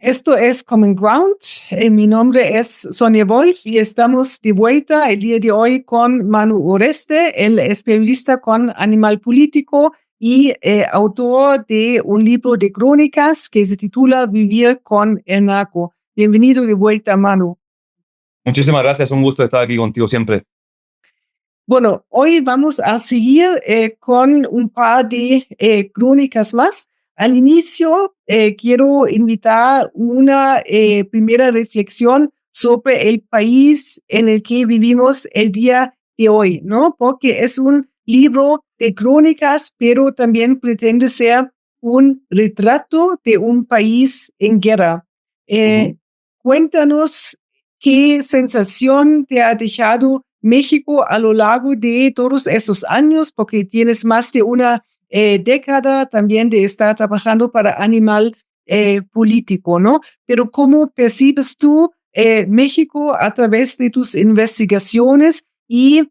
Esto es Common Ground. Mi nombre es Sonia Wolf y estamos de vuelta el día de hoy con Manu Oreste. Él es periodista con Animal Político y autor de un libro de crónicas que se titula Vivir con el narco. Bienvenido de vuelta, Manu. Muchísimas gracias, un gusto estar aquí contigo siempre. Bueno, hoy vamos a seguir con un par de crónicas más. Al inicio, quiero invitar una primera reflexión sobre el país en el que vivimos el día de hoy, ¿no? Porque es un libro de crónicas, pero también pretende ser un retrato de un país en guerra. Ujú. Cuéntanos qué sensación te ha dejado México a lo largo de todos esos años, porque tienes más de una década también de estar trabajando para Animal Político, ¿no? Pero ¿cómo percibes tú México a través de tus investigaciones y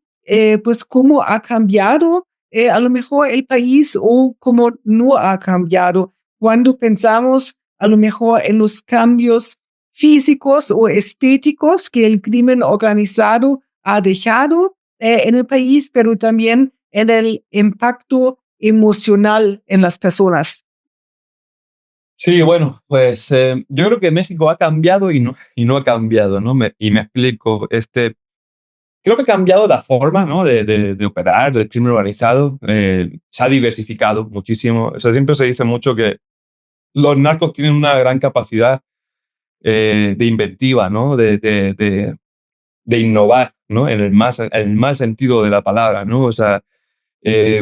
pues cómo ha cambiado a lo mejor el país o cómo no ha cambiado cuando pensamos a lo mejor en los cambios físicos o estéticos que el crimen organizado ha dejado en el país, pero también en el impacto emocional en las personas? Sí, bueno, pues yo creo que México ha cambiado y no ha cambiado, ¿no? Y me explico. Creo que ha cambiado la forma, ¿no? de operar del crimen organizado. Se ha diversificado muchísimo. O sea, siempre se dice mucho que los narcos tienen una gran capacidad de inventiva, ¿no? De innovar, ¿no? En el mal sentido de la palabra, ¿no? O sea,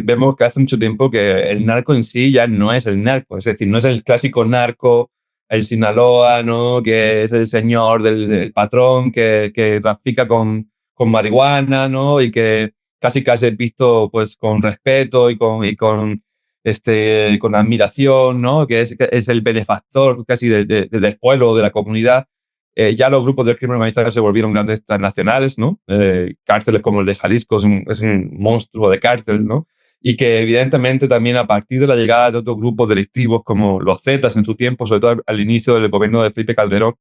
vemos que hace mucho tiempo que el narco en sí ya no es el narco, es decir, no es el clásico narco, el Sinaloa, ¿no? Que es el señor del patrón que trafica con marihuana, ¿no? Y que casi casi es visto pues con respeto y con admiración, ¿no? Que es el benefactor casi del pueblo, de la comunidad. Ya los grupos del crimen organizado se volvieron grandes transnacionales, ¿no? Cárteles como el de Jalisco es un monstruo de cártel, ¿no? Y que evidentemente también a partir de la llegada de otros grupos delictivos como los Zetas en su tiempo, sobre todo al inicio del gobierno de Felipe Calderón,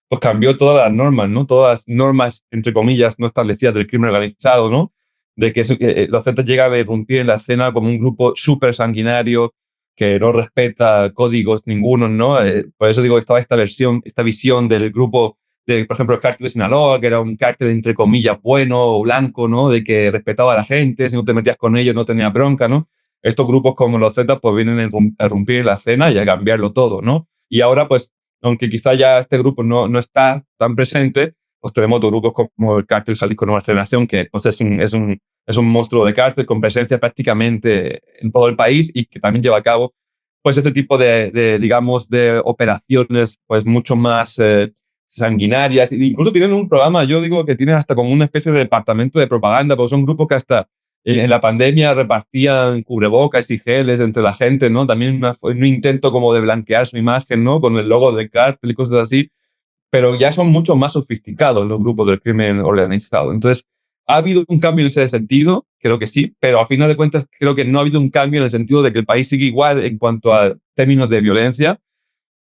pues cambió todas las normas, ¿no? Todas las normas, entre comillas, no establecidas del crimen organizado, ¿no? De que los Zetas llegan a irrumpir en la escena como un grupo súper sanguinario que no respeta códigos ninguno, ¿no? Por eso digo que estaba esta visión del grupo por ejemplo, el cártel de Sinaloa, que era un cártel entre comillas bueno o blanco, ¿no? De que respetaba a la gente, si no te metías con ellos no tenía bronca, ¿no? Estos grupos como los Zetas pues vienen a irrumpir en la escena y a cambiarlo todo, ¿no? Y ahora pues, aunque quizá ya este grupo no está tan presente, pues tenemos otros grupos como el cártel Jalisco Nueva Generación, que pues es un monstruo de cárcel con presencia prácticamente en todo el país y que también lleva a cabo pues este tipo digamos, de operaciones pues mucho más sanguinarias. Incluso tienen un programa, yo digo que tienen hasta como una especie de departamento de propaganda, porque son grupos que hasta en la pandemia repartían cubrebocas y geles entre la gente, ¿no? También un intento como de blanquear su imagen, ¿no? Con el logo del cártel y cosas así, pero ya son mucho más sofisticados los grupos del crimen organizado. Entonces, ¿ha habido un cambio en ese sentido? Creo que sí, pero a final de cuentas creo que no ha habido un cambio en el sentido de que el país sigue igual en cuanto a términos de violencia.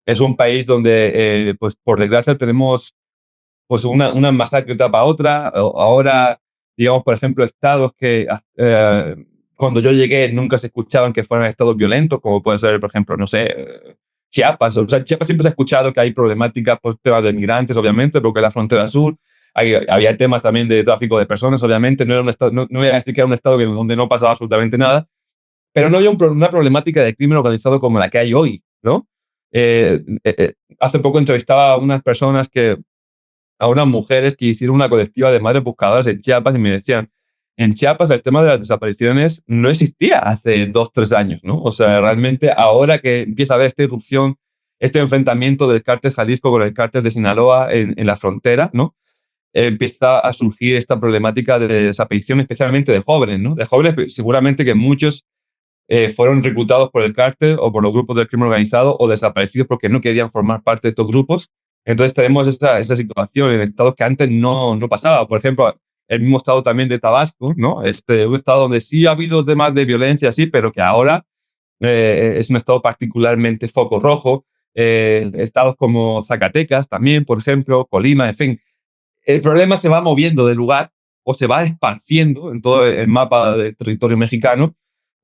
Es un país donde, pues por desgracia, tenemos pues una masacre tras otra. Ahora, digamos, por ejemplo, estados que cuando yo llegué nunca se escuchaban que fueran estados violentos, como puede ser, por ejemplo, no sé, Chiapas. O sea, Chiapas siempre se ha escuchado que hay problemáticas, pues temas de migrantes, obviamente, porque es la frontera sur. Había temas también de tráfico de personas, obviamente. No era un estado, no voy a decir que era un estado donde no pasaba absolutamente nada, pero no había una problemática de crimen organizado como la que hay hoy, ¿no? Hace poco entrevistaba a unas personas a unas mujeres que hicieron una colectiva de madres buscadoras en Chiapas y me decían, en Chiapas el tema de las desapariciones no existía hace 2, 3 años, ¿no? O sea, realmente ahora que empieza a haber esta irrupción, este enfrentamiento del cártel Jalisco con el cártel de Sinaloa en la frontera, ¿no? Empieza a surgir esta problemática de desaparición, especialmente de jóvenes, ¿no? De jóvenes, seguramente que muchos fueron reclutados por el cártel o por los grupos del crimen organizado o desaparecidos porque no querían formar parte de estos grupos. Entonces tenemos esta situación en estados que antes no pasaba. Por ejemplo, el mismo estado también de Tabasco, ¿no? Un estado donde sí ha habido temas de violencia, sí, pero que ahora es un estado particularmente foco rojo. estados como Zacatecas también, por ejemplo, Colima, en fin. El problema se va moviendo de lugar o se va esparciendo en todo el mapa del territorio mexicano,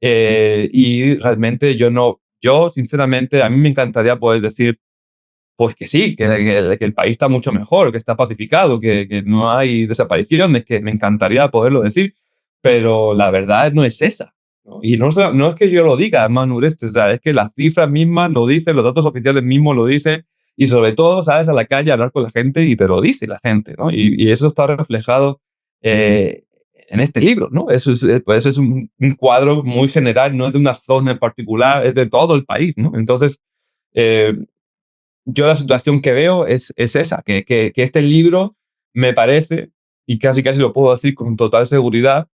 y realmente yo sinceramente, a mí me encantaría poder decir, pues que sí, que el país está mucho mejor, que está pacificado, que no hay desapariciones, que me encantaría poderlo decir, pero la verdad no es esa, ¿no? Y no es que yo lo diga, Manu Ureste, o sea, es que las cifras mismas lo dicen, los datos oficiales mismos lo dicen, y sobre todo sales a la calle a hablar con la gente y te lo dice la gente, ¿no? Y eso está reflejado en este libro, ¿no? Pues es un cuadro muy general, no es de una zona en particular, es de todo el país, ¿no? Entonces, eh, yo la situación que veo es esa, que este libro me parece, y casi casi lo puedo decir con total seguridad,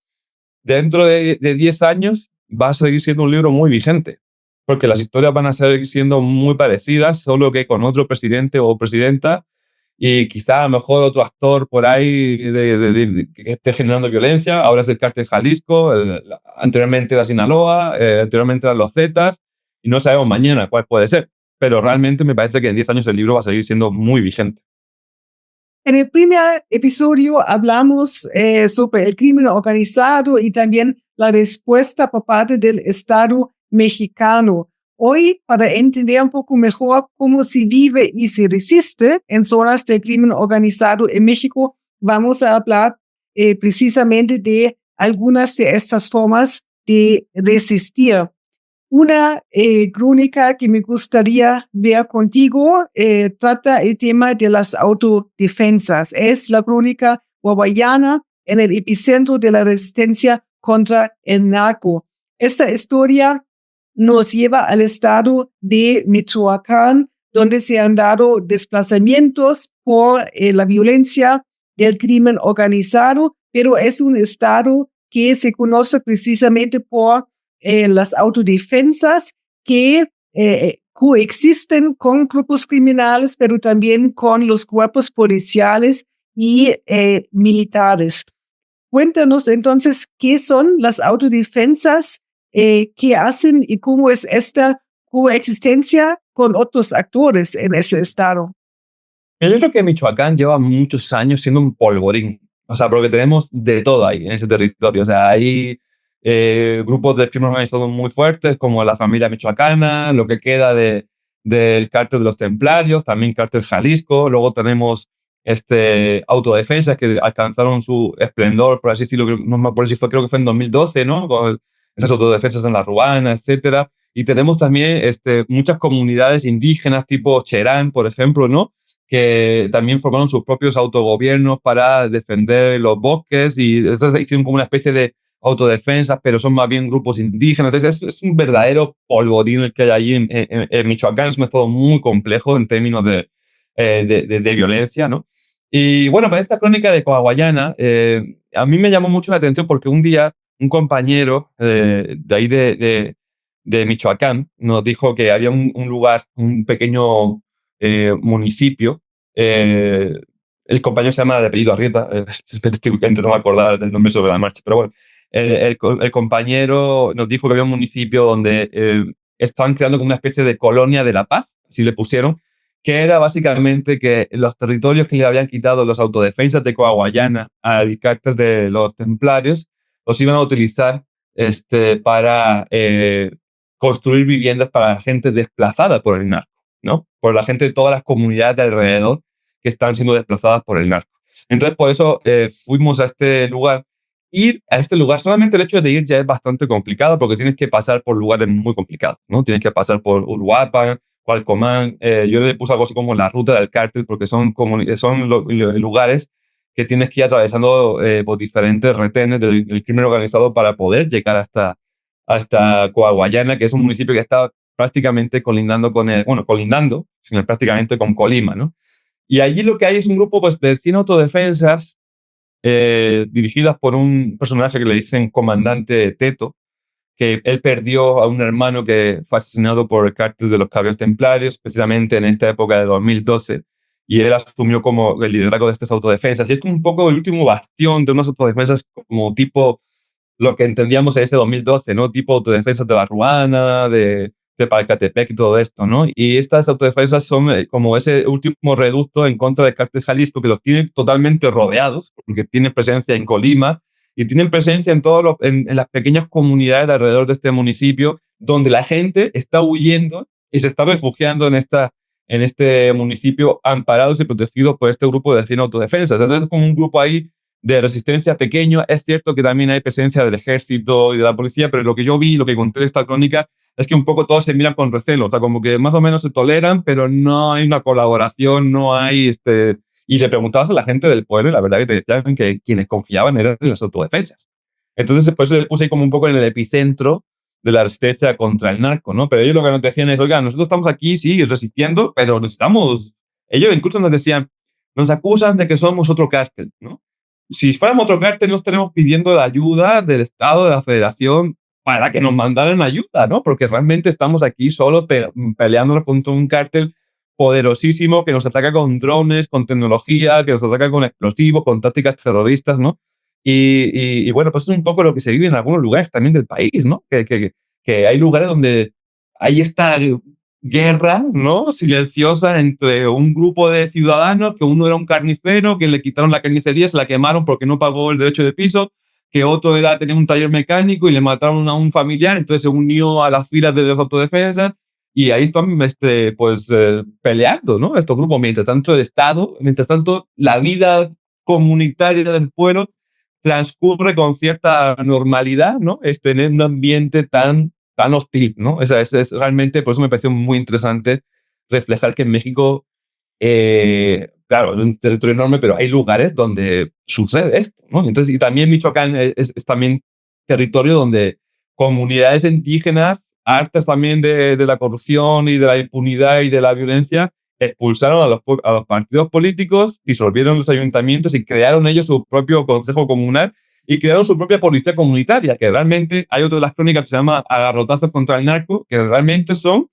dentro de 10 años va a seguir siendo un libro muy vigente, porque las historias van a seguir siendo muy parecidas, solo que con otro presidente o presidenta y quizá a lo mejor otro actor por ahí que esté generando violencia. Ahora es el cártel Jalisco, anteriormente era Sinaloa, anteriormente eran los Zetas, y no sabemos mañana cuál puede ser. Pero realmente me parece que en 10 años el libro va a seguir siendo muy vigente. En el primer episodio hablamos sobre el crimen organizado y también la respuesta por parte del Estado mexicano. Hoy, para entender un poco mejor cómo se vive y se resiste en zonas del crimen organizado en México, vamos a hablar precisamente de algunas de estas formas de resistir. Una crónica que me gustaría ver contigo trata el tema de las autodefensas. Es la crónica hawaiana en el epicentro de la resistencia contra el narco. Esta historia nos lleva al estado de Michoacán, donde se han dado desplazamientos por la violencia del crimen organizado, pero es un estado que se conoce precisamente por las autodefensas que coexisten con grupos criminales, pero también con los cuerpos policiales y militares. Cuéntanos entonces qué son las autodefensas, qué hacen y cómo es esta coexistencia con otros actores en ese estado. Yo creo que Michoacán lleva muchos años siendo un polvorín. O sea, porque tenemos de todo ahí en ese territorio. O sea, hay grupos de crimen organizado muy fuertes, como la familia michoacana, lo que queda del cártel de los templarios, también cártel Jalisco. Luego tenemos autodefensas que alcanzaron su esplendor, por así decirlo, no me acuerdo si fue, creo que fue en 2012, ¿no? Con esas autodefensas en La Ruana, etcétera. Y tenemos también muchas comunidades indígenas, tipo Cherán, por ejemplo, ¿no? Que también formaron sus propios autogobiernos para defender los bosques, y entonces hicieron como una especie de autodefensas, pero son más bien grupos indígenas. Entonces es un verdadero polvorín el que hay allí en Michoacán. Es un estado muy complejo en términos de violencia, ¿no? Y bueno, para esta crónica de Coahuayana, a mí me llamó mucho la atención porque un día un compañero de ahí de Michoacán nos dijo que había un lugar, un pequeño municipio. El compañero se llama de apellido Arrieta, estoy intentando acordar del nombre sobre la marcha, pero bueno, el compañero nos dijo que había un municipio donde estaban creando como una especie de colonia de la paz, así le pusieron, que era básicamente que los territorios que le habían quitado los autodefensas de Coahuayana al cártel de los templarios, los iban a utilizar para construir viviendas para la gente desplazada por el narco, ¿no? Por la gente de todas las comunidades de alrededor que están siendo desplazadas por el narco. Entonces, por eso fuimos a este lugar. Ir a este lugar, solamente el hecho de ir ya es bastante complicado porque tienes que pasar por lugares muy complicados, ¿no? Tienes que pasar por Uruapan, Cualcomán. Yo le puse algo así como la ruta del cártel porque son lugares que tienes que ir atravesando por diferentes retenes del crimen organizado para poder llegar hasta Coahuayana, que es un municipio que está prácticamente colindando colindando, sino prácticamente con Colima, ¿no? Y allí lo que hay es un grupo pues, de 100 autodefensas dirigidas por un personaje que le dicen Comandante Teto, que él perdió a un hermano que fue asesinado por el cártel de los Caballeros Templarios, precisamente en esta época de 2012, y él asumió como el liderazgo de estas autodefensas. Y es como un poco el último bastión de unas autodefensas como tipo lo que entendíamos en ese 2012, ¿no? Tipo autodefensas de La Ruana, de Tepalcatepec y todo esto, ¿no? Y estas autodefensas son como ese último reducto en contra del cártel Jalisco, que los tiene totalmente rodeados, porque tiene presencia en Colima y tienen presencia en, en las pequeñas comunidades alrededor de este municipio, donde la gente está huyendo y se está refugiando en este municipio, amparados y protegidos por este grupo de 100 autodefensas. Entonces, es como un grupo ahí de resistencia pequeño. Es cierto que también hay presencia del ejército y de la policía, pero lo que yo vi, lo que conté de esta crónica, es que un poco todos se miran con recelo, o sea, como que más o menos se toleran, pero no hay una colaboración, no hay Y le preguntabas a la gente del pueblo y la verdad que te decían que quienes confiaban eran en las autodefensas. Entonces, por eso les puse ahí como un poco en el epicentro de la resistencia contra el narco, ¿no? Pero ellos lo que nos decían es, oiga, nosotros estamos aquí, sí, resistiendo, pero necesitamos... Ellos incluso nos decían, nos acusan de que somos otro cártel, ¿no? Si fuéramos otro cártel, nos estaremos pidiendo la ayuda del Estado, de la Federación, para que nos mandaran ayuda, ¿no? Porque realmente estamos aquí solo peleándonos contra un cártel poderosísimo que nos ataca con drones, con tecnología, que nos ataca con explosivos, con tácticas terroristas, ¿no? Y bueno, pues es un poco lo que se vive en algunos lugares también del país, ¿no? Que hay lugares donde hay esta guerra, ¿no? Silenciosa entre un grupo de ciudadanos, que uno era un carnicero, que le quitaron la carnicería, se la quemaron porque no pagó el derecho de piso, que otro tenía un taller mecánico y le mataron a un familiar, entonces se unió a las filas de las autodefensas y ahí están peleando, ¿no? Estos grupos, mientras tanto el Estado, mientras tanto la vida comunitaria del pueblo transcurre con cierta normalidad, ¿no? En un ambiente tan hostil, ¿no? Es realmente, por eso me pareció muy interesante reflejar que en México, claro, es un territorio enorme, pero hay lugares donde sucede esto, ¿no? Entonces, y también Michoacán es también territorio donde comunidades indígenas, hartas también de la corrupción y de la impunidad y de la violencia, expulsaron a los partidos políticos, disolvieron los ayuntamientos y crearon ellos su propio consejo comunal y crearon su propia policía comunitaria, que realmente hay otra de las crónicas que se llama Agarrotazos contra el narco, que realmente son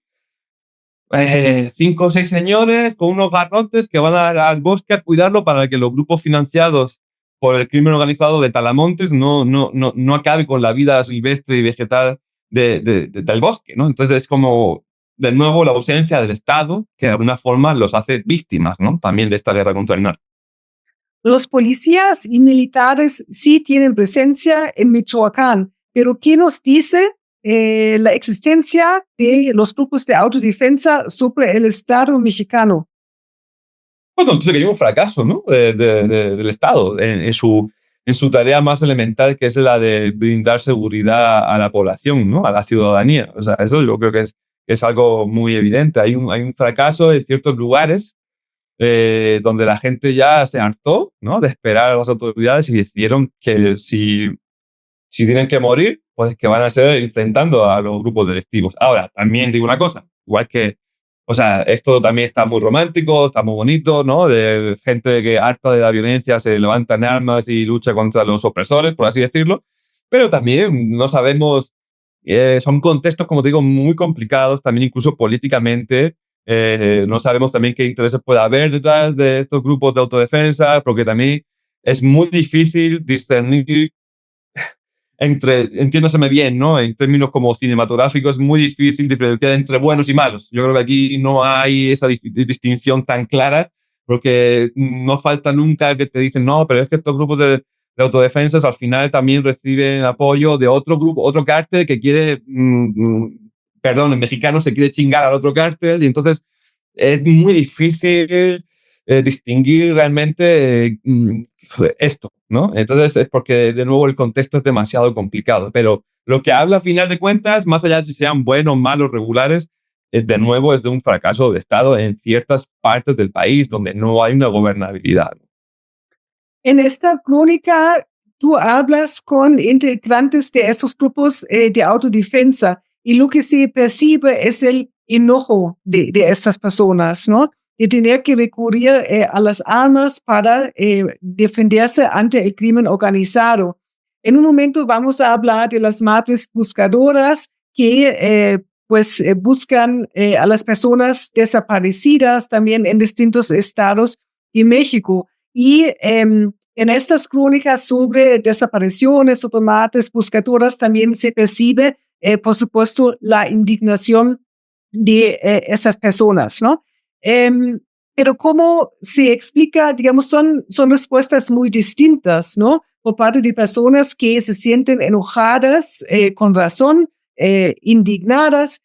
5 o 6 señores con unos garrotes que van al bosque a cuidarlo para que los grupos financiados por el crimen organizado de Talamontes no acabe con la vida silvestre y vegetal del bosque, ¿no? Entonces es como, de nuevo, la ausencia del Estado que de alguna forma los hace víctimas, ¿no? También de esta guerra contra el narco. Los policías y militares sí tienen presencia en Michoacán, pero ¿qué nos dice la existencia de los grupos de autodefensa sobre el Estado mexicano? Pues entonces quería un fracaso, ¿no? Del Estado en su tarea más elemental, que es la de brindar seguridad a la población, ¿no? A la ciudadanía. O sea, eso yo creo que es algo muy evidente. Hay un fracaso en ciertos lugares donde la gente ya se hartó, ¿no? De esperar a las autoridades y decidieron que si tienen que morir, pues que van a ser enfrentando a los grupos delictivos. Ahora, también digo una cosa, igual que, o sea, esto también está muy romántico, está muy bonito, ¿no? De gente que harta de la violencia se levanta en armas y lucha contra los opresores, por así decirlo, pero también no sabemos, son contextos, como te digo, muy complicados, también incluso políticamente. No sabemos también qué intereses puede haber detrás de estos grupos de autodefensa, porque también es muy difícil discernir entiéndaseme bien, ¿no? En términos como cinematográficos, es muy difícil diferenciar entre buenos y malos. Yo creo que aquí no hay esa distinción tan clara, porque no falta nunca que te dicen, no, pero es que estos grupos de autodefensas al final también reciben apoyo de otro grupo, otro cártel que quiere, perdón, el mexicano se quiere chingar al otro cártel, y entonces es muy difícil distinguir realmente esto, ¿no? Entonces es porque, de nuevo, el contexto es demasiado complicado, pero lo que habla a final de cuentas, más allá de si sean buenos, malos, regulares, de nuevo es de un fracaso de Estado en ciertas partes del país donde no hay una gobernabilidad. En esta crónica, tú hablas con integrantes de esos grupos de autodefensa y lo que se percibe es el enojo de estas personas, ¿no? De tener que recurrir a las armas para defenderse ante el crimen organizado. En un momento vamos a hablar de las madres buscadoras que buscan a las personas desaparecidas también en distintos estados de México. Y en estas crónicas sobre desapariciones, sobre madres buscadoras, también se percibe, por supuesto, la indignación de esas personas, ¿no? Em, pero cómo se explica, digamos, son respuestas muy distintas, ¿no? Por parte de personas que se sienten enojadas, con razón, indignadas,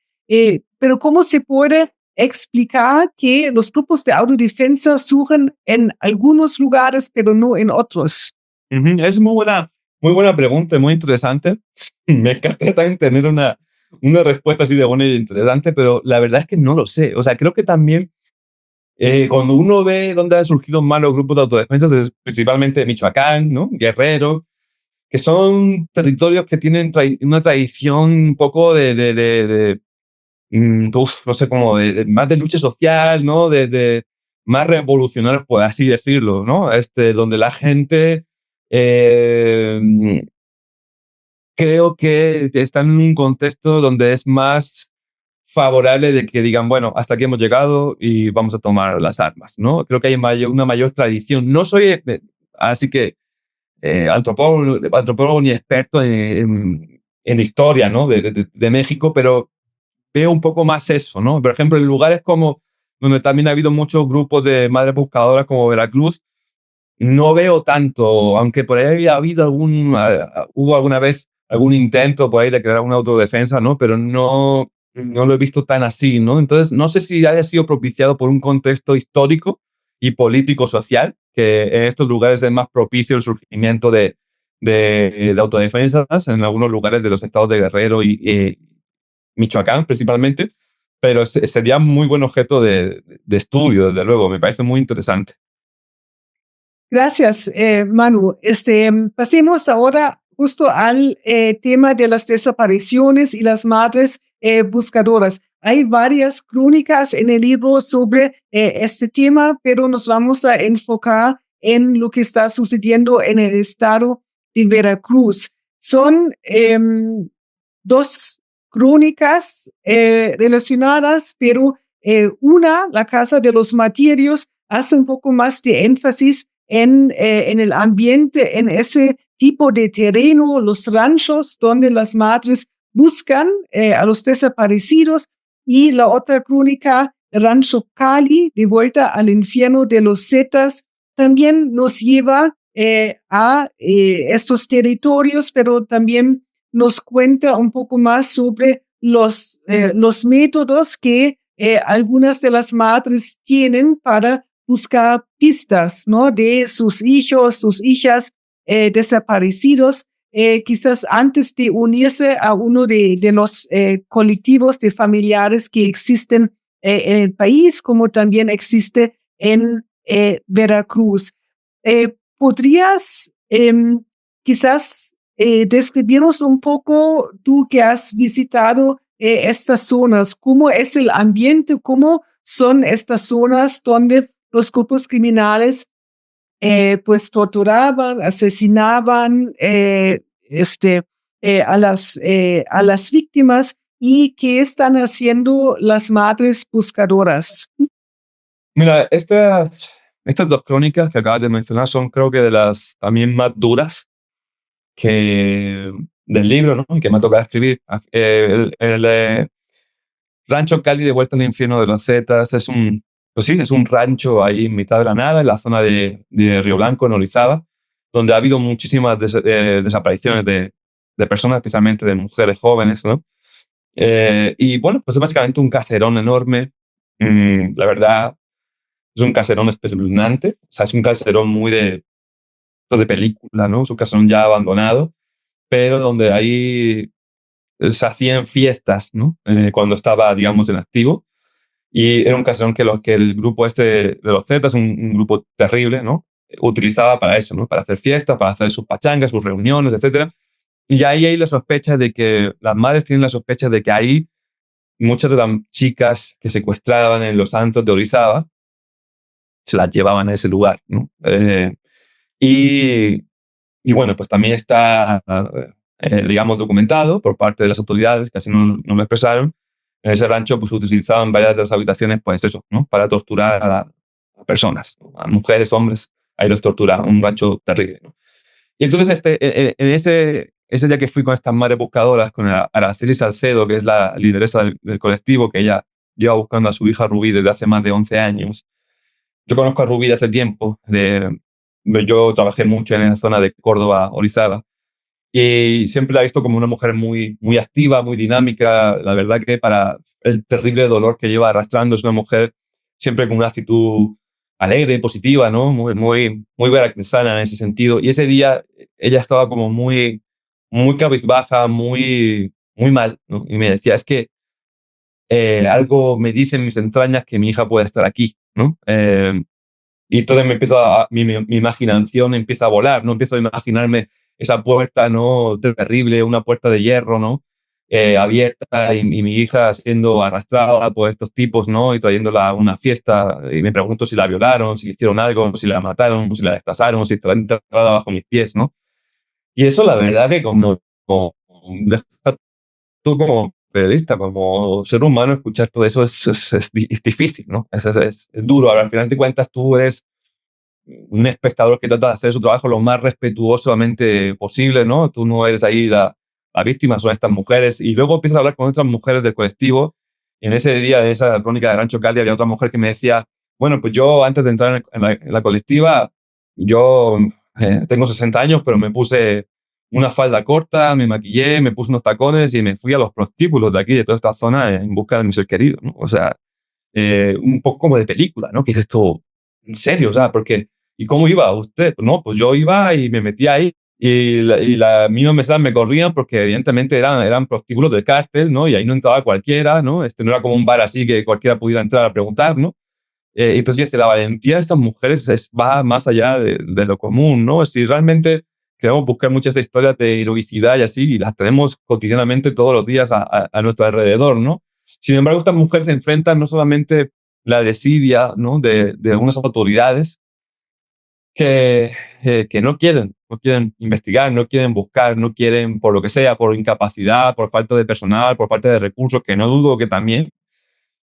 pero cómo se puede explicar que los grupos de autodefensa surgen en algunos lugares, pero no en otros. Ujú, es muy buena pregunta, muy interesante. Me encantaría también tener una respuesta así de buena y interesante, pero la verdad es que no lo sé. O sea, creo que también cuando uno ve dónde han surgido más los grupos de autodefensa, es principalmente Michoacán, ¿no? Guerrero, que son territorios que tienen una tradición un poco no sé cómo, más de lucha social, ¿no? De más revolucionarios, por así decirlo, ¿no? Donde la gente eh, creo que están en un contexto donde es más favorable de que digan, bueno, hasta aquí hemos llegado y vamos a tomar las armas, ¿no? Creo que hay una mayor tradición. No soy, así que, antropólogo ni experto en historia, ¿no? De México, pero veo un poco más eso, ¿no? Por ejemplo, en lugares como donde también ha habido muchos grupos de madres buscadoras como Veracruz, no veo tanto, aunque por ahí ha habido hubo alguna vez algún intento por ahí de crear una autodefensa, ¿no? Pero no lo he visto tan así, ¿no? Entonces, no sé si haya sido propiciado por un contexto histórico y político-social, que en estos lugares es más propicio el surgimiento de autodefensas, en algunos lugares de los estados de Guerrero y Michoacán principalmente, pero sería muy buen objeto de estudio, desde luego, me parece muy interesante. Gracias, Manu. Pasemos ahora justo al tema de las desapariciones y las madres buscadoras. Hay varias crónicas en el libro sobre este tema, pero nos vamos a enfocar en lo que está sucediendo en el estado de Veracruz. Son dos crónicas relacionadas, pero la Casa de los Martirios, hace un poco más de énfasis en el ambiente, en ese tipo de terreno, los ranchos donde las madres buscan a los desaparecidos, y la otra crónica, Rancho Cali, de vuelta al infierno de los Zetas, también nos lleva a estos territorios, pero también nos cuenta un poco más sobre los métodos que algunas de las madres tienen para buscar pistas, ¿no? De sus hijos, sus hijas desaparecidos, quizás antes de unirse a uno de los colectivos de familiares que existen en el país, como también existe en Veracruz. ¿Podrías quizás describirnos un poco, tú que has visitado estas zonas, cómo es el ambiente, cómo son estas zonas donde los grupos criminales pues torturaban, asesinaban a las víctimas, y qué están haciendo las madres buscadoras? Mira, estas dos crónicas que acabas de mencionar son creo que de las también más duras que del libro, ¿no? Y que me ha tocado escribir. Rancho Cali de vuelta al infierno de los Zetas pues sí, es un rancho ahí en mitad de la nada, en la zona de Río Blanco, en Orizaba, donde ha habido muchísimas desapariciones de personas, especialmente de mujeres jóvenes, ¿no? Y bueno, pues es básicamente un caserón enorme. La verdad, es un caserón espeluznante. O sea, es un caserón muy de película, ¿no? Es un caserón ya abandonado, pero donde ahí se hacían fiestas, ¿no? Cuando estaba, digamos, en activo. Y era un caserón que el grupo este de los Zetas, un grupo terrible, ¿no? Utilizaba para eso, ¿no? Para hacer fiestas, para hacer sus pachangas, sus reuniones, etcétera. Y ahí hay la sospecha de que las madres tienen la sospecha de que ahí muchas de las chicas que secuestraban en los santos de Orizaba se las llevaban a ese lugar, ¿no? Y, y bueno, pues también está, digamos, documentado por parte de las autoridades, que así no lo expresaron. En ese rancho pues utilizaban varias de las habitaciones, pues eso, ¿no? Para torturar a personas, ¿no? A mujeres, hombres, ahí los torturaban, un rancho terrible, ¿no? Y entonces en ese día que fui con estas madres buscadoras, con Araceli Salcedo, que es la lideresa del colectivo, que ella lleva buscando a su hija Rubí desde hace más de 11 años. Yo conozco a Rubí de hace tiempo. Yo trabajé mucho en la zona de Córdoba, Orizaba, y siempre la he visto como una mujer muy, muy activa, muy dinámica. La verdad que para el terrible dolor que lleva arrastrando es una mujer siempre con una actitud alegre, positiva, ¿no? Muy, muy, muy veracruzana en ese sentido. Y ese día ella estaba como muy, muy cabizbaja, muy, muy mal, ¿no? Y me decía, es que algo me dice en mis entrañas que mi hija puede estar aquí, ¿no? Y entonces mi imaginación empieza a volar, ¿no? Empiezo a imaginarme esa puerta, ¿no? Terrible, una puerta de hierro, ¿no? Abierta y mi hija siendo arrastrada por estos tipos, ¿no? Y trayéndola a una fiesta y me pregunto si la violaron, si hicieron algo, si la mataron, si la desplazaron, si está enterrada bajo mis pies, ¿no? Y eso la verdad que como tú como periodista, como ser humano, escuchar todo eso es difícil, ¿no? Es duro. Ahora, al final de cuentas, tú eres un espectador que trata de hacer su trabajo lo más respetuosamente posible, ¿no? Tú no eres ahí la víctima, son estas mujeres. Y luego empiezas a hablar con otras mujeres del colectivo. Y en ese día, en esa crónica de Rancho Cali, había otra mujer que me decía, bueno, pues yo antes de entrar en la colectiva, yo tengo 60 años, pero me puse una falda corta, me maquillé, me puse unos tacones y me fui a los prostíbulos de aquí, de toda esta zona, en busca de mi ser querido, ¿no? O sea, un poco como de película, ¿no? ¿Qué es esto? ¿En serio? O sea, porque ¿y cómo iba usted? Pues no, pues yo iba y me metía ahí y la misma mesas me corrían porque evidentemente eran prostíbulos del cártel, ¿no? Y ahí no entraba cualquiera, ¿no? No era como un bar así que cualquiera pudiera entrar a preguntar, ¿no? Entonces, yo decía, la valentía de estas mujeres va más allá de lo común, ¿no? Si realmente queremos buscar muchas historias de heroicidad y así, y las tenemos cotidianamente todos los días a nuestro alrededor, ¿no? Sin embargo, estas mujeres se enfrentan no solamente la desidia, ¿no? de algunas autoridades, que no quieren investigar, no quieren buscar, no quieren, por lo que sea, por incapacidad, por falta de personal, por falta de recursos, que no dudo que también.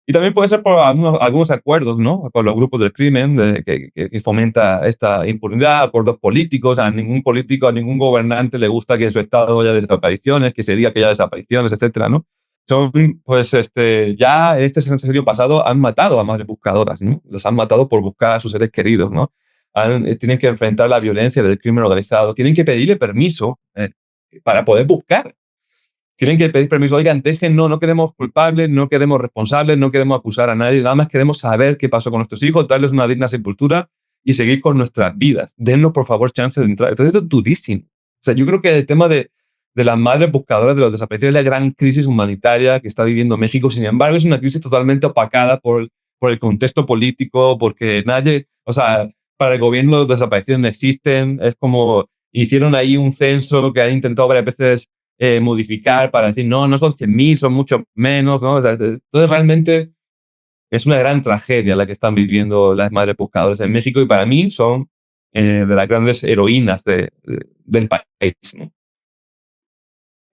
Y también puede ser por algunos acuerdos, ¿no? Con los grupos del crimen que fomenta esta impunidad, acuerdos políticos. A ningún político, a ningún gobernante le gusta que en su estado haya desapariciones, que se diga que haya desapariciones, etcétera, ¿no? Son, pues, ya en este sexenio pasado han matado a madres buscadoras, ¿no? Los han matado por buscar a sus seres queridos, ¿no? Tienen que enfrentar la violencia del crimen organizado, tienen que pedirle permiso para poder buscar. Tienen que pedir permiso. Oigan, no queremos culpables, no queremos responsables, no queremos acusar a nadie, nada más queremos saber qué pasó con nuestros hijos, darles una digna sepultura y seguir con nuestras vidas. Dennos, por favor, chance de entrar. Entonces, esto es durísimo. O sea, yo creo que el tema de las madres buscadoras de los desaparecidos es la gran crisis humanitaria que está viviendo México. Sin embargo, es una crisis totalmente opacada por el contexto político, porque nadie, o sea, para el gobierno los desaparecidos no existen. Es como hicieron ahí un censo que han intentado varias veces modificar para decir, no, no son 100.000, son mucho menos, ¿no? O sea, entonces, realmente es una gran tragedia la que están viviendo las madres buscadoras en México y para mí son de las grandes heroínas del país, ¿no?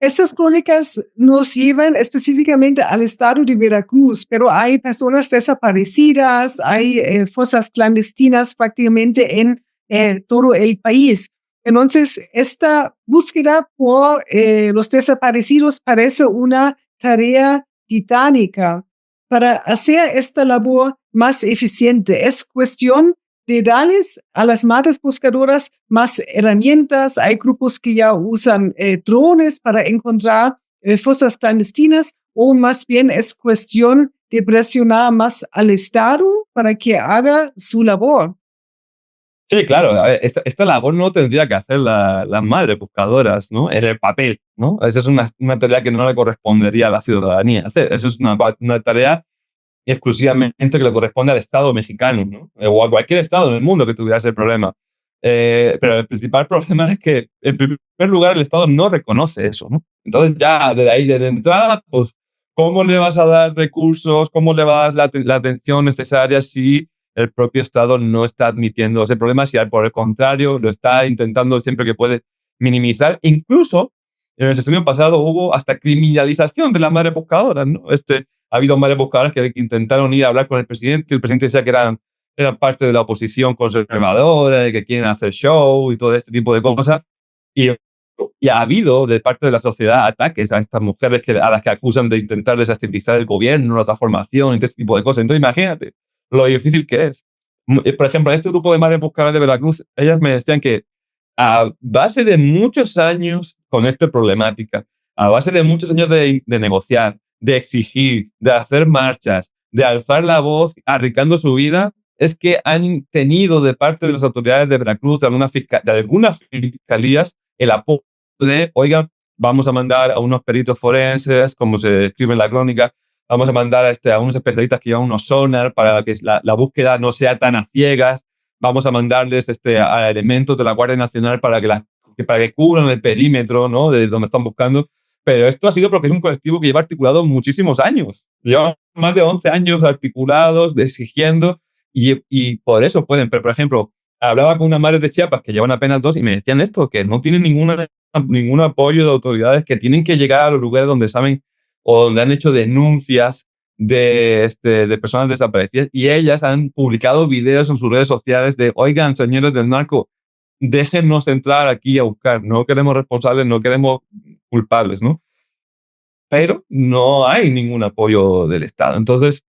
Estas crónicas nos llevan específicamente al estado de Veracruz, pero hay personas desaparecidas, hay fosas clandestinas prácticamente en todo el país. Entonces, esta búsqueda por los desaparecidos parece una tarea titánica. Para hacer esta labor más eficiente, es cuestión de darles a las madres buscadoras más herramientas. Hay grupos que ya usan drones para encontrar fosas clandestinas, o más bien es cuestión de presionar más al Estado para que haga su labor. Sí, claro. A ver, esta labor no tendría que hacer las madres buscadoras, ¿no? En el papel, ¿no? Esa es una tarea que no le correspondería a la ciudadanía hacer. Esa es una tarea exclusivamente que le corresponde al Estado mexicano, ¿no? O a cualquier Estado en el mundo que tuviera ese problema. Pero el principal problema es que, en primer lugar, el Estado no reconoce eso, ¿no? Entonces, ya desde ahí, desde entrada, pues, ¿cómo le vas a dar recursos? ¿Cómo le vas a dar la atención necesaria si el propio Estado no está admitiendo ese problema? Si por el contrario, lo está intentando siempre que puede minimizar. Incluso, en el sexenio pasado hubo hasta criminalización de las madres buscadoras, ¿no? Ha habido madres buscadoras que intentaron ir a hablar con el presidente decía que eran parte de la oposición conservadora y que quieren hacer show y todo este tipo de cosas. Y Y ha habido de parte de la sociedad ataques a estas mujeres a las que acusan de intentar desestabilizar el gobierno, la transformación, este tipo de cosas. Entonces imagínate lo difícil que es. Por ejemplo, en este grupo de madres buscadoras de Veracruz, ellas me decían que a base de muchos años con esta problemática, a base de muchos años de negociar, de exigir, de hacer marchas, de alzar la voz, arriesgando su vida, es que han tenido de parte de las autoridades de Veracruz, de algunas fiscalías, el apoyo de, oigan, vamos a mandar a unos peritos forenses, como se escribe en la crónica, vamos a mandar a unos especialistas que llevan unos sonar para que la búsqueda no sea tan a ciegas, vamos a mandarles a elementos de la Guardia Nacional para que cubran el perímetro, ¿no?, de donde están buscando. Pero esto ha sido porque es un colectivo que lleva articulado muchísimos años. Lleva más de 11 años articulados, exigiendo, y por eso pueden. Pero, por ejemplo, hablaba con una madre de Chiapas que llevan apenas 2 y me decían esto, que no tienen ningún apoyo de autoridades, que tienen que llegar a los lugares donde saben o donde han hecho denuncias de personas desaparecidas, y ellas han publicado videos en sus redes sociales de, oigan, señores del narco, déjennos entrar aquí a buscar, no queremos responsables, no queremos culpables, ¿no? Pero no hay ningún apoyo del Estado. Entonces,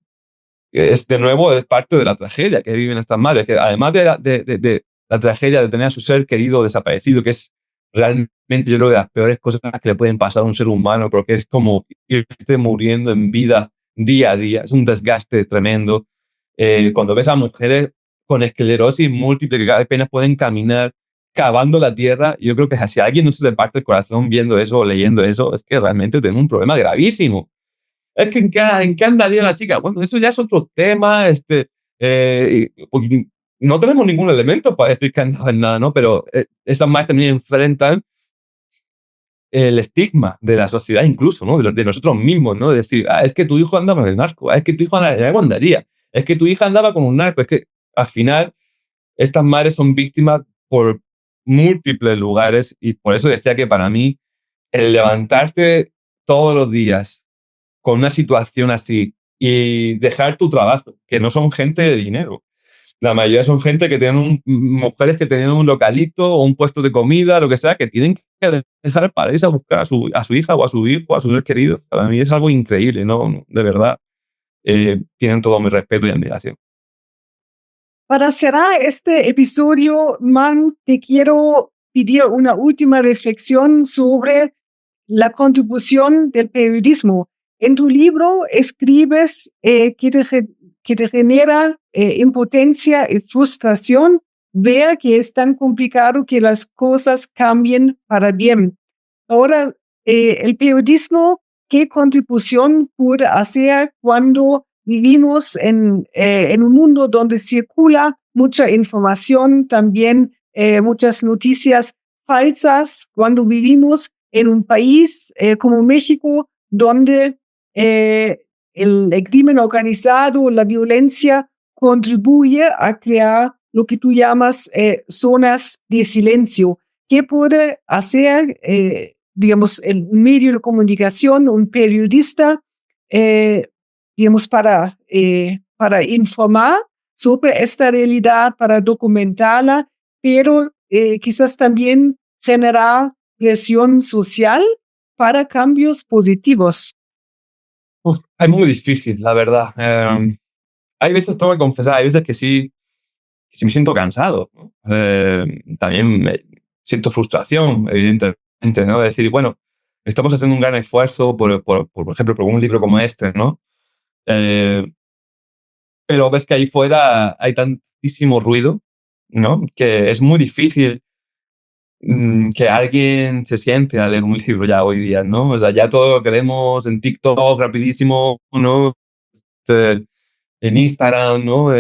de nuevo, es parte de la tragedia que viven estas madres, que además de la tragedia de tener a su ser querido desaparecido, que es realmente, yo creo, de las peores cosas que le pueden pasar a un ser humano, porque es como irte muriendo en vida día a día, es un desgaste tremendo. Cuando ves a mujeres con esclerosis múltiple que apenas pueden caminar, cavando la tierra, yo creo que si a alguien no se le parte el corazón viendo eso o leyendo eso, es que realmente tenemos un problema gravísimo. Es que ¿en qué andaría la chica? Bueno, eso ya es otro tema, pues, no tenemos ningún elemento para decir que andaba en nada, ¿no? Pero estas madres también enfrentan el estigma de la sociedad incluso, ¿no? De nosotros mismos, ¿no? De decir, es que tu hijo andaba en el narco, es que tu hijo andaría, es que tu hija andaba con un narco, es que al final estas madres son víctimas por múltiples lugares, y por eso decía que para mí el levantarte todos los días con una situación así y dejar tu trabajo, que no son gente de dinero. La mayoría son gente que tienen mujeres que tienen un localito o un puesto de comida, lo que sea, que tienen que dejar para irse a buscar a su hija o a su hijo, a su ser querido. Para mí es algo increíble, ¿no? De verdad, tienen todo mi respeto y admiración. Para cerrar este episodio, Man, te quiero pedir una última reflexión sobre la contribución del periodismo. En tu libro escribes que te genera impotencia y frustración ver que es tan complicado que las cosas cambien para bien. Ahora, el periodismo, ¿qué contribución puede hacer cuando vivimos en un mundo donde circula mucha información, también muchas noticias falsas, cuando vivimos en un país como México, donde el crimen organizado, la violencia, contribuye a crear lo que tú llamas zonas de silencio? ¿Qué puede hacer, digamos, el medio de comunicación, un periodista, digamos, para informar sobre esta realidad, para documentarla, pero quizás también generar presión social para cambios positivos? Es muy difícil, la verdad. Hay veces, tengo que confesar, hay veces que sí me siento cansado, ¿no? También siento frustración, evidentemente, ¿no? De decir, bueno, estamos haciendo un gran esfuerzo, por ejemplo, por un libro como este, ¿no? Eh, pero ves que ahí fuera hay tantísimo ruido, ¿no? Que es muy difícil que alguien se siente a leer un libro ya hoy día, ¿no? O sea, ya todo lo queremos en TikTok rapidísimo, ¿no? Este, en Instagram, ¿no?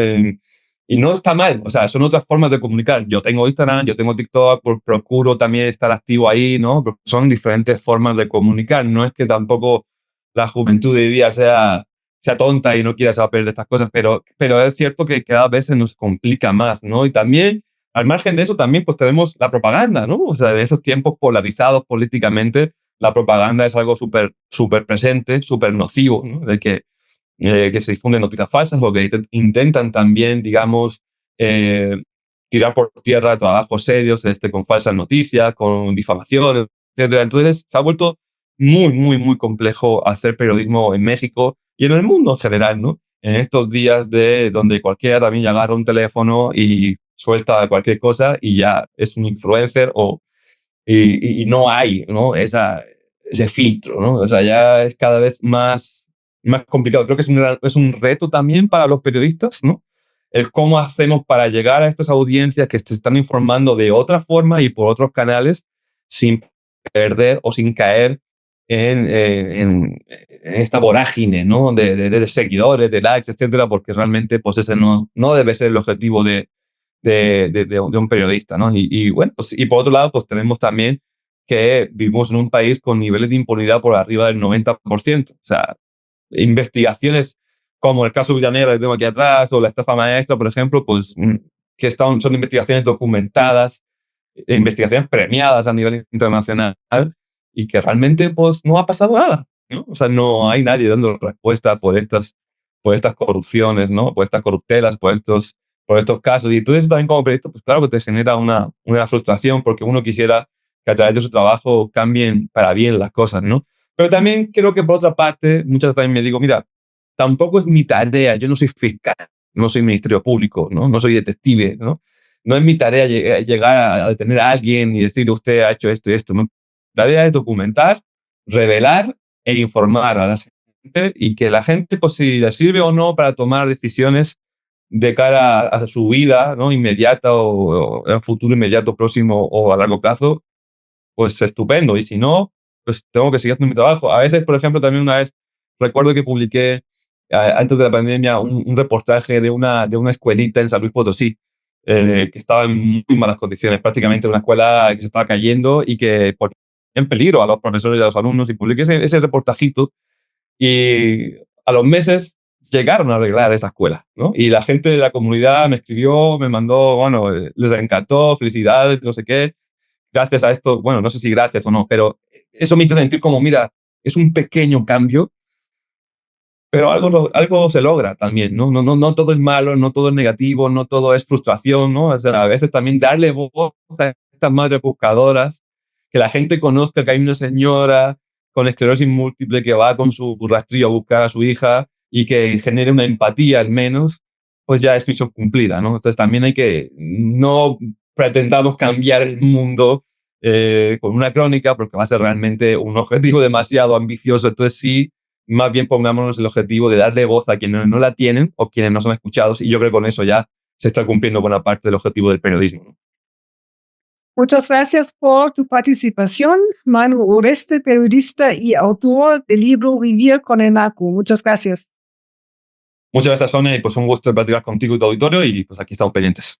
Y no está mal, o sea, son otras formas de comunicar. Yo tengo Instagram, yo tengo TikTok, procuro también estar activo ahí, ¿no? Porque son diferentes formas de comunicar. No es que tampoco la juventud de hoy día sea tonta y no quiera saber de estas cosas, pero es cierto que cada vez se nos complica más, ¿no? Y también, al margen de eso, también pues tenemos la propaganda, ¿no? O sea, de esos tiempos polarizados políticamente, la propaganda es algo súper presente, súper nocivo, ¿no? De que se difunden noticias falsas o que intentan también, digamos, tirar por tierra trabajos serios con falsas noticias, con difamación, etcétera. Entonces, se ha vuelto muy, muy, muy complejo hacer periodismo en México y en el mundo en general, ¿no? En estos días de donde cualquiera también agarra un teléfono y suelta cualquier cosa y ya es un influencer y no hay, ¿no? Ese filtro, ¿no? O sea, ya es cada vez más complicado. Creo que es un reto también para los periodistas, ¿no? El cómo hacemos para llegar a estas audiencias que se están informando de otra forma y por otros canales sin perder o sin caer en esta vorágine, ¿no? De seguidores, de likes, etcétera, porque realmente pues ese no debe ser el objetivo de un periodista, ¿no? Y bueno, pues, y por otro lado, pues tenemos también que vivimos en un país con niveles de impunidad por arriba del 90%. O sea, investigaciones como el caso Villanueva que tengo aquí atrás o la estafa maestra, por ejemplo, pues que son investigaciones documentadas, investigaciones premiadas a nivel internacional y que realmente pues no ha pasado nada, ¿no? O sea, no hay nadie dando respuesta por estas corrupciones, ¿no? Por estas corruptelas, por estos casos. Y entonces también como periodista, pues claro que te genera una frustración porque uno quisiera que a través de su trabajo cambien para bien las cosas, ¿no? Pero también creo que por otra parte, muchas veces también me digo, mira, tampoco es mi tarea, yo no soy fiscal, no soy ministerio público, ¿no? No soy detective, ¿no? No es mi tarea llegar a detener a alguien y decirle usted ha hecho esto y esto, ¿no? La tarea es documentar, revelar e informar a la gente y que la gente, pues si le sirve o no para tomar decisiones de cara a su vida, ¿no? Inmediata o en futuro inmediato, próximo o a largo plazo, pues estupendo. Y si no, pues tengo que seguir haciendo mi trabajo. A veces, por ejemplo, también una vez recuerdo que publiqué antes de la pandemia un reportaje de una escuelita en San Luis Potosí, que estaba en muy malas condiciones, prácticamente una escuela que se estaba cayendo y que ponía en peligro a los profesores y a los alumnos. Y publiqué ese reportajito y a los meses llegaron a arreglar esa escuela, ¿no? Y la gente de la comunidad me escribió, me mandó, bueno, les encantó, felicidades, no sé qué. Gracias a esto, bueno, no sé si gracias o no, pero eso me hizo sentir como, mira, es un pequeño cambio, pero algo se logra también, ¿no? No todo es malo, no todo es negativo, no todo es frustración, ¿no? O sea, a veces también darle voz a estas madres buscadoras, que la gente conozca que hay una señora con esclerosis múltiple que va con su rastrillo a buscar a su hija y que genere una empatía al menos, pues ya es misión cumplida, ¿no? Entonces también hay que no pretendamos cambiar el mundo con una crónica porque va a ser realmente un objetivo demasiado ambicioso. Entonces sí, más bien pongámonos el objetivo de darle voz a quienes no la tienen o quienes no son escuchados y yo creo que con eso ya se está cumpliendo buena parte del objetivo del periodismo, ¿no? Muchas gracias por tu participación, Manu Oreste, periodista y autor del libro Vivir con el Narco. Muchas gracias. Muchas gracias, Sonia, y pues un gusto platicar contigo y tu auditorio y pues aquí estamos pendientes.